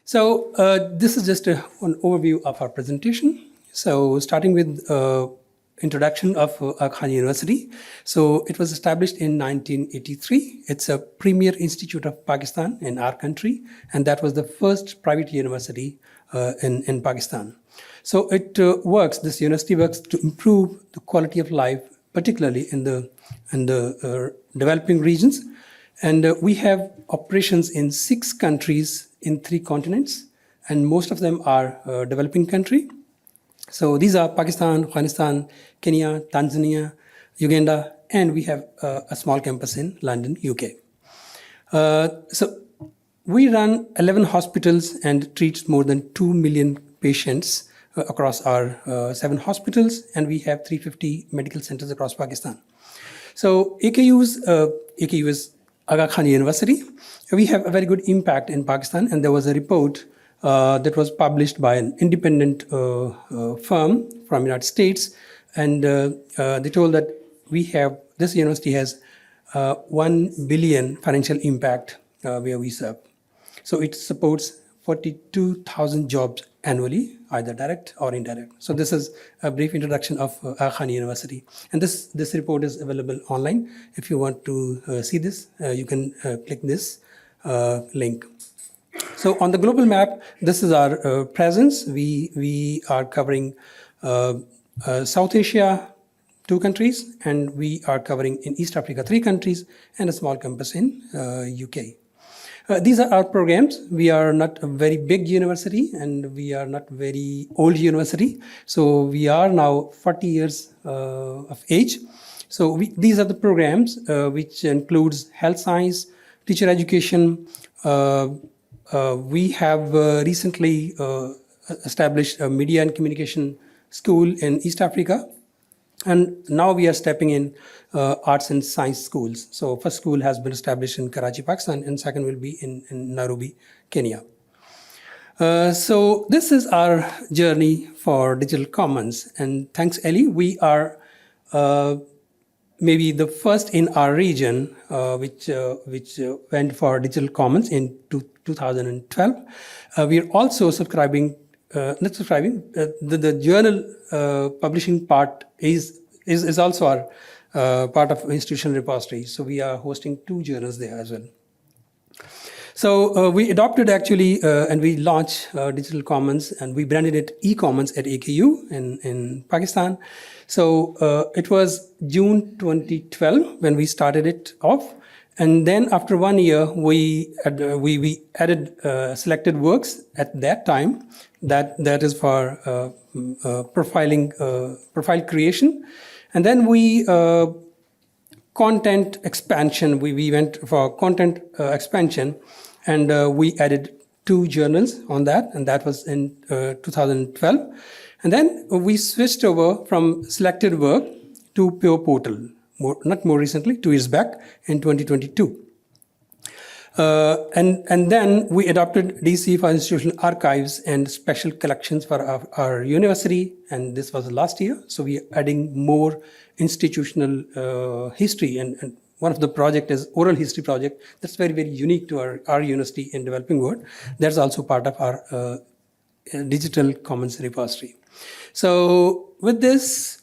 So this is just an overview of our presentation. So starting with introduction of Khan University. So it was established in 1983. It's a premier institute of Pakistan in our country, and that was the first private university in Pakistan. So it this university works to improve the quality of life, particularly in the developing regions. And we have operations in 6 countries in 3 continents, and most of them are developing country. So these are Pakistan, Afghanistan, Kenya, Tanzania, Uganda, and we have a small campus in London, UK. So we run 11 hospitals and treat more than 2 million patients across our 7 hospitals, and we have 350 medical centers across Pakistan. So AKU is Aga Khan University. We have a very good impact in Pakistan, and there was a report that was published by an independent firm from United States, and they told that this university has 1 billion financial impact where we serve. So it supports 42,000 jobs annually, either direct or indirect. So this is a brief introduction of Aga Khan University. And this report is available online. If you want to see this, you can click this link. So on the global map, this is our presence. We are covering South Asia, 2 countries, and we are covering in East Africa 3 countries, and a small campus in UK. These are our programs. We are not a very big university, and we are not very old university. So we are now 40 years of age. So these are the programs which includes health science, teacher education. We have recently established a media and communication school in East Africa. And now we are stepping in arts and science schools. So first school has been established in Karachi, Pakistan, and second will be in Nairobi, Kenya. So this is our journey for digital commons. And thanks, Ellie, we are maybe the first in our region which went for digital commons in 2012. We are also subscribing. The journal publishing part is also our part of institutional repository. So we are hosting 2 journals there as well. So we adopted actually, and we launched Digital Commons, and we branded it eCommons at AKU in Pakistan. So it was June 2012 when we started it off. And then after 1 year, we added selected works at that time. That is for profile creation. And then we content expansion. We went for content expansion, and we added 2 journals on that, and that was in 2012. And then we switched over from selected work to pure portal. Not more recently, 2 years back in 2022. And then we adopted DC for institutional archives and special collections for our university, and this was last year. So we are adding more institutional history, and one of the project is oral history project. That's very, very unique to our university in developing world. That's also part of our digital commons repository. So with this,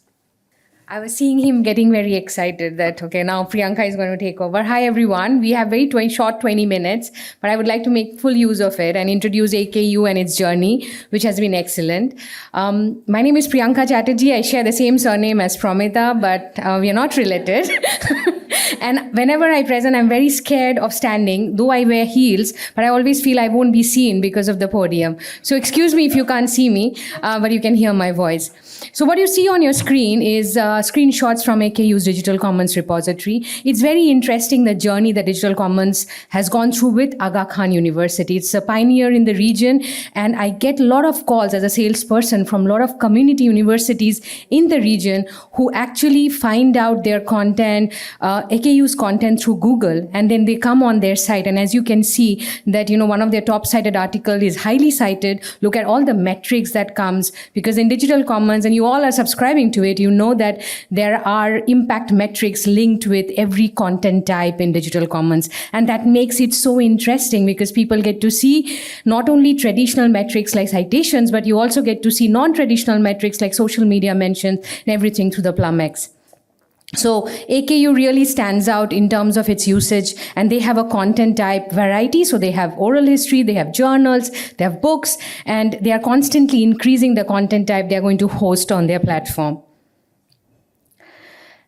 I was seeing him getting very excited that, okay, now Priyanka is going to take over. Hi, everyone. We have very short 20 minutes, but I would like to make full use of it and introduce AKU and its journey, which has been excellent. My name is Priyanka Chatterjee. I share the same surname as Pramita, but we are not related. And whenever I present, I'm very scared of standing, though I wear heels, but I always feel I won't be seen because of the podium. So excuse me if you can't see me, but you can hear my voice. So what you see on your screen is screenshots from AKU's Digital Commons repository. It's very interesting, the journey that Digital Commons has gone through with Aga Khan University. It's a pioneer in the region, and I get a lot of calls as a salesperson from a lot of community universities in the region who actually find out their content. AKU AKU's content through Google, and then they come on their site. And as you can see that, one of their top cited article is highly cited. Look at all the metrics that comes, because in Digital Commons, and you all are subscribing to it, you know that there are impact metrics linked with every content type in Digital Commons. And that makes it so interesting because people get to see not only traditional metrics like citations, but you also get to see non-traditional metrics like social media mentions and everything through the PlumX. So AKU really stands out in terms of its usage, and they have a content type variety. So they have oral history, they have journals, they have books, and they are constantly increasing the content type they're going to host on their platform.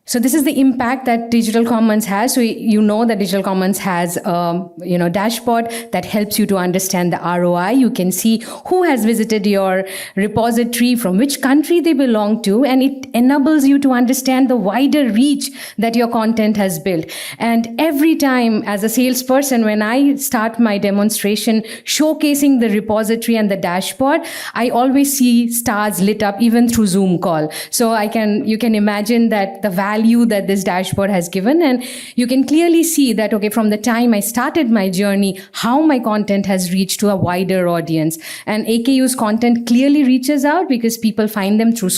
So this is the impact that Digital Commons has. So you know that Digital Commons has dashboard that helps you to understand the ROI. You can see who has visited your repository, from which country they belong to, and it enables you to understand the wider reach that your content has built. And every time as a salesperson, when I start my demonstration showcasing the repository and the dashboard, I always see stars lit up even through Zoom call. So you can imagine that the value that this dashboard has given, and you can clearly see that, okay, from the time I started my journey, how my content has reached to a wider audience. And AKU's content clearly reaches out because people find them through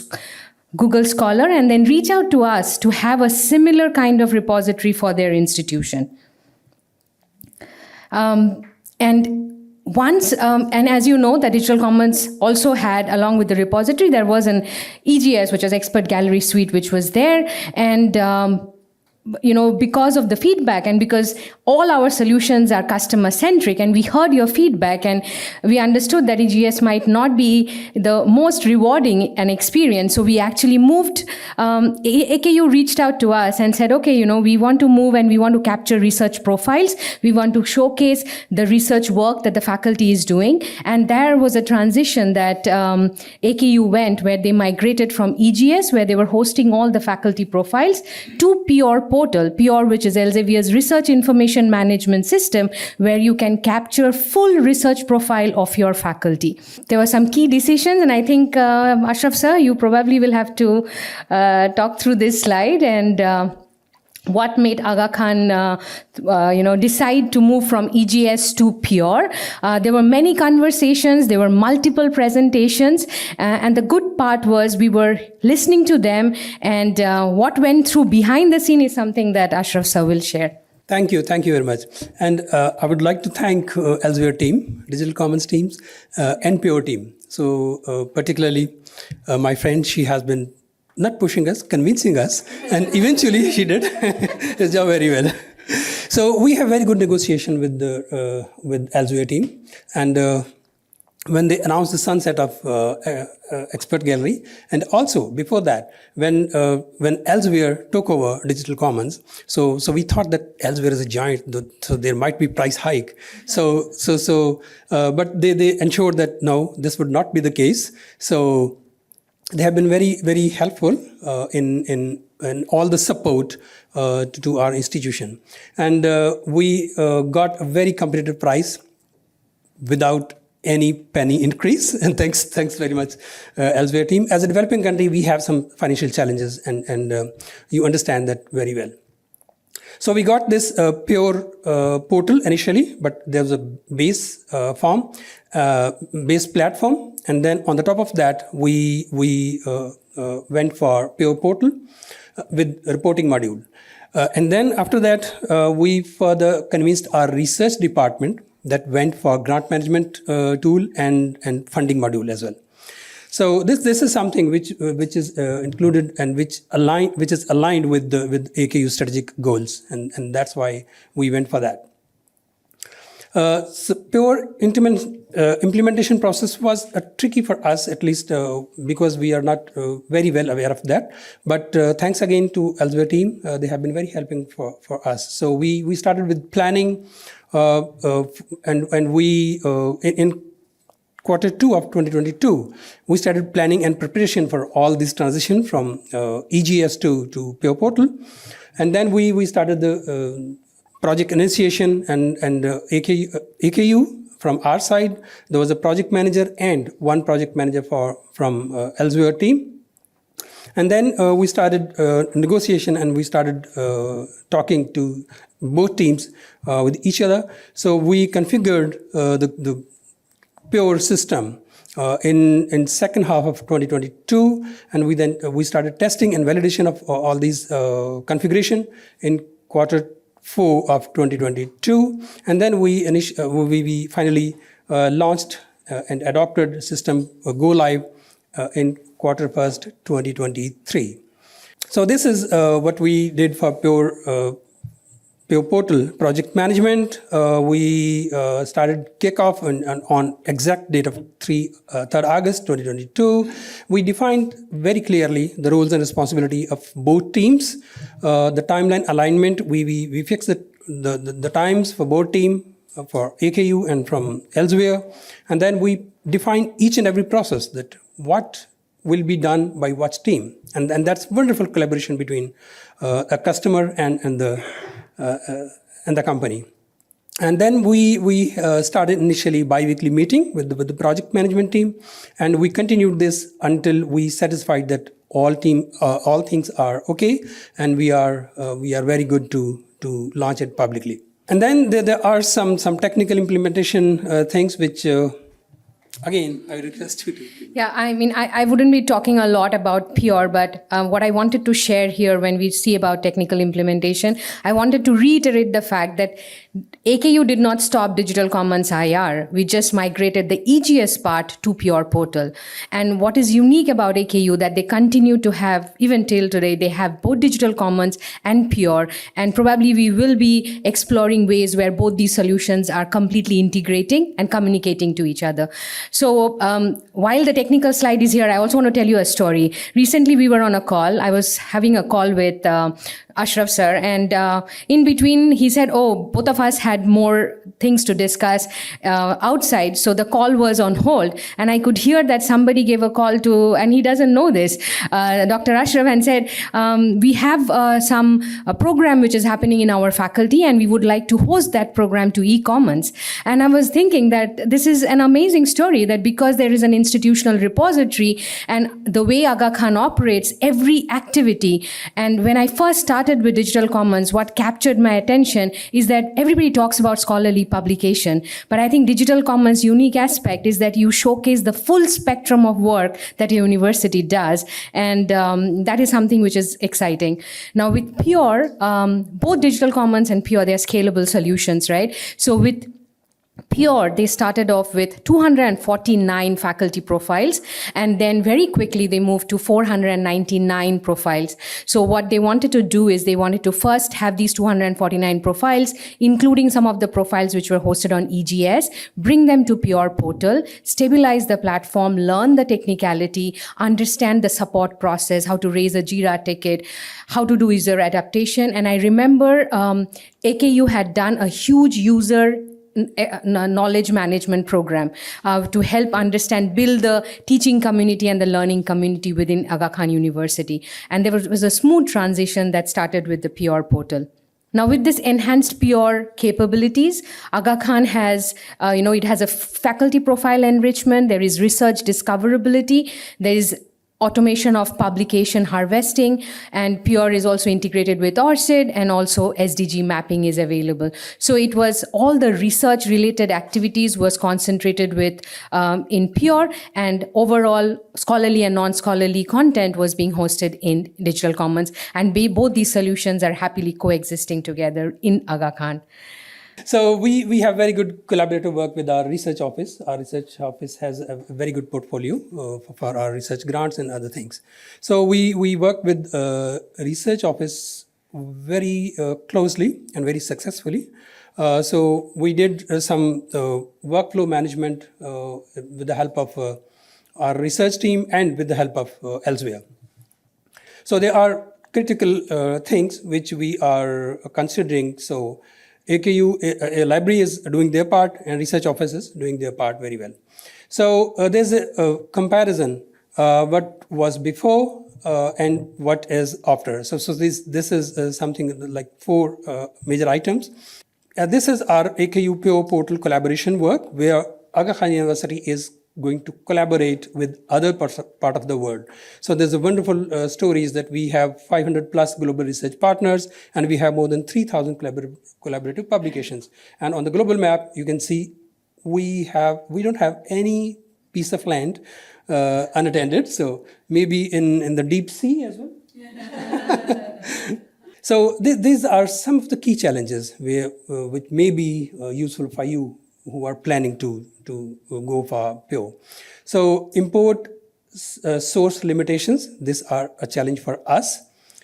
Google Scholar and then reach out to us to have a similar kind of repository for their institution. And as you know, that Digital Commons also had, along with the repository, there was an EGS, which was Expert Gallery Suite, which was there. And because of the feedback, and because all our solutions are customer centric, and we heard your feedback, and we understood that EGS might not be the most rewarding an experience. So we actually moved, AKU reached out to us and said, okay, we want to move and we want to capture research profiles. We want to showcase the research work that the faculty is doing. And there was a transition that AKU went, where they migrated from EGS, where they were hosting all the faculty profiles, to Pure Portal, Pure, which is Elsevier's research information management system, where you can capture full research profile of your faculty. There were some key decisions, and I think, Ashraf sir, you probably will have to talk through this slide, and what made Aga Khan, decide to move from EGS to Pure. There were many conversations, there were multiple presentations, and the good part was we were listening to them, and what went through behind the scene is something that Ashraf sir will share. Thank you very much. And I would like to thank Elsevier team, Digital Commons teams, and Pure team. So particularly my friend, she has been not pushing us, convincing us, and eventually she did his job very well. So we have very good negotiation with Elsevier team, and when they announced the sunset of Expert Gallery, and also before that, when Elsevier took over Digital Commons, so we thought that Elsevier is a giant, so there might be price hike. But they ensured that no, this would not be the case. So they have been very, very helpful in all the support to our institution. And we got a very competitive price without any penny increase. And thanks very much, Elsevier team. As a developing country, we have some financial challenges, and you understand that very well. So we got this Pure portal initially, but there was a base base platform, and then on the top of that, we went for Pure portal with reporting module. And then after that, we further convinced our research department that went for grant management tool and funding module as well. So this is something which is included and which is aligned with AKU strategic goals, and that's why we went for that. So Pure implementation process was tricky for us, at least because we are not very well aware of that. But thanks again to Elsevier team, they have been very helping for us. So we started with planning, and we in Q2 of 2022, we started planning and preparation for all this transition from EGS to Pure Portal. And then we started the project initiation and AKU from our side. There was a project manager and one project manager from Elsevier team. And then we started negotiation, and we started talking to both teams with each other. So we configured the Pure system in second half of 2022, and we started testing and validation of all these configuration in Q4 of 2022, and then we finally launched and adopted system go live in Q1 2023. So this is what we did for Pure Portal project management. We started kickoff on exact date of 3rd August 2022. We defined very clearly the roles and responsibility of both teams. The timeline alignment, we fixed the times for both team, for AKU and from Elsevier. And then we define each and every process that what will be done by what team. And that's wonderful collaboration between a customer and the company. And then we started initially bi-weekly meeting with the project management team, and we continued this until we satisfied that all things are okay, and we are very good to launch it publicly. And then there are some technical implementation things which. Again, I request you to. Yeah, I mean, I wouldn't be talking a lot about Pure, but what I wanted to share here when we see about technical implementation, I wanted to reiterate the fact that AKU did not stop Digital Commons IR. We just migrated the EGS part to Pure Portal. And what is unique about AKU that they continue to have, even till today, they have both Digital Commons and Pure. And probably we will be exploring ways where both these solutions are completely integrating and communicating to each other. So while the technical slide is here, I also want to tell you a story. Recently, we were on a call. I was having a call with Ashraf sir, and in between he said, oh, both of us had more things to discuss outside, so the call was on hold, and I could hear that somebody gave a call to, and he doesn't know this, Dr. Ashraf, and said, we have some program which is happening in our faculty, and we would like to host that program to eCommons. And I was thinking that this is an amazing story, that because there is an institutional repository and the way Aga Khan operates, every activity, and when I first started with Digital Commons, what captured my attention is that everybody talks about scholarly publication, but I think Digital Commons' unique aspect is that you showcase the full spectrum of work that a university does, and that is something which is exciting. Now with Pure, both Digital Commons and Pure, they are scalable solutions, right? So with Pure, they started off with 249 faculty profiles, and then very quickly they moved to 499 profiles. So what they wanted to do is they wanted to first have these 249 profiles, including some of the profiles which were hosted on EGS, bring them to Pure Portal, stabilize the platform, learn the technicality, understand the support process, how to raise a Jira ticket, how to do user adaptation. And I remember AKU had done a huge user knowledge management program to help build the teaching community and the learning community within Aga Khan University. And there was a smooth transition that started with the Pure Portal. Now, with this enhanced Pure capabilities, Aga Khan has, it has a faculty profile enrichment, there is research discoverability, there is automation of publication harvesting, and Pure is also integrated with ORCID, and also SDG mapping is available. So it was all the research related activities was concentrated with in Pure, and overall scholarly and non-scholarly content was being hosted in Digital Commons, and both these solutions are happily coexisting together in Aga Khan. So we have very good collaborative work with our research office. Our research office has a very good portfolio for our research grants and other things. So we work with research office very closely and very successfully. So we did some workflow management with the help of our research team and with the help of Elsevier. So there are critical things which we are considering. So AKU, a library is doing their part, and research office is doing their part very well. So there's a comparison, what was before and what is after. So this is something like 4 major items. This is our AKU Pure Portal collaboration work, where Aga Khan University is going to collaborate with other part of the world. So there's a wonderful stories that we have 500 plus global research partners, and we have more than 3,000 collaborative publications. And on the global map, you can see we don't have any piece of land unattended. So maybe in the deep sea as well. So these are some of the key challenges which may be useful for you who are planning to go for PO. So import source limitations, these are a challenge for us.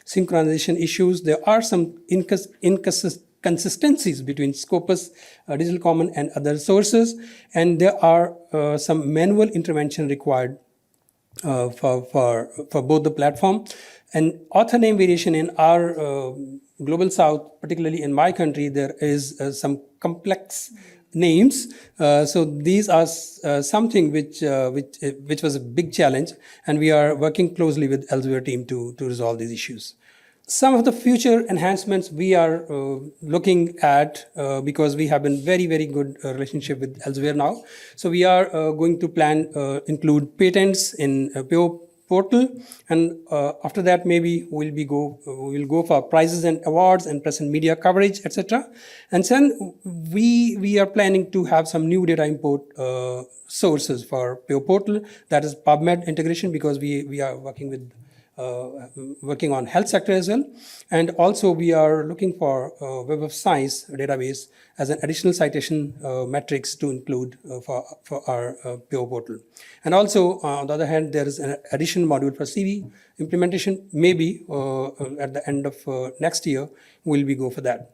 Synchronization issues, there are some inconsistencies between Scopus, Digital Common and other sources, and there are some manual intervention required for both the platform. And author name variation in our global south, particularly in my country, there is some complex names. So these are something which was a big challenge, and we are working closely with Elsevier team to resolve these issues. Some of the future enhancements we are looking at because we have been very, very good relationship with Elsevier now. So we are going to plan include patents in PO portal, and after that maybe we'll go for prizes and awards and press and media coverage, etc. And then we are planning to have some new data import sources for PO portal, that is PubMed integration, because we are working on health sector as well. And also we are looking for Web of Science database as an additional citation metrics to include for our PO portal. And also on the other hand, there is an additional module for CV implementation. Maybe at the end of next year, will we go for that.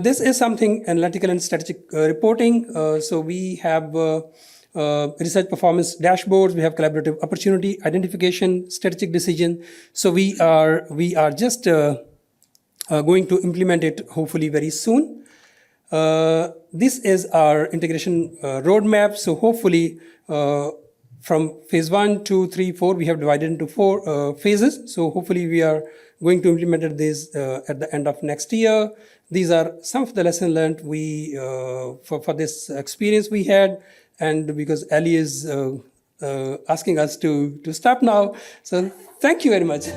This is something analytical and strategic reporting. So we have research performance dashboards, we have collaborative opportunity identification, strategic decision. So we are just going to implement it hopefully very soon. This is our integration roadmap. So hopefully from phase 1, 2, 3, 4, we have divided into 4 phases. So hopefully we are going to implement this at the end of next year. These are some of the lessons learned for this experience we had. And because Ali is asking us to stop now, so thank you very much.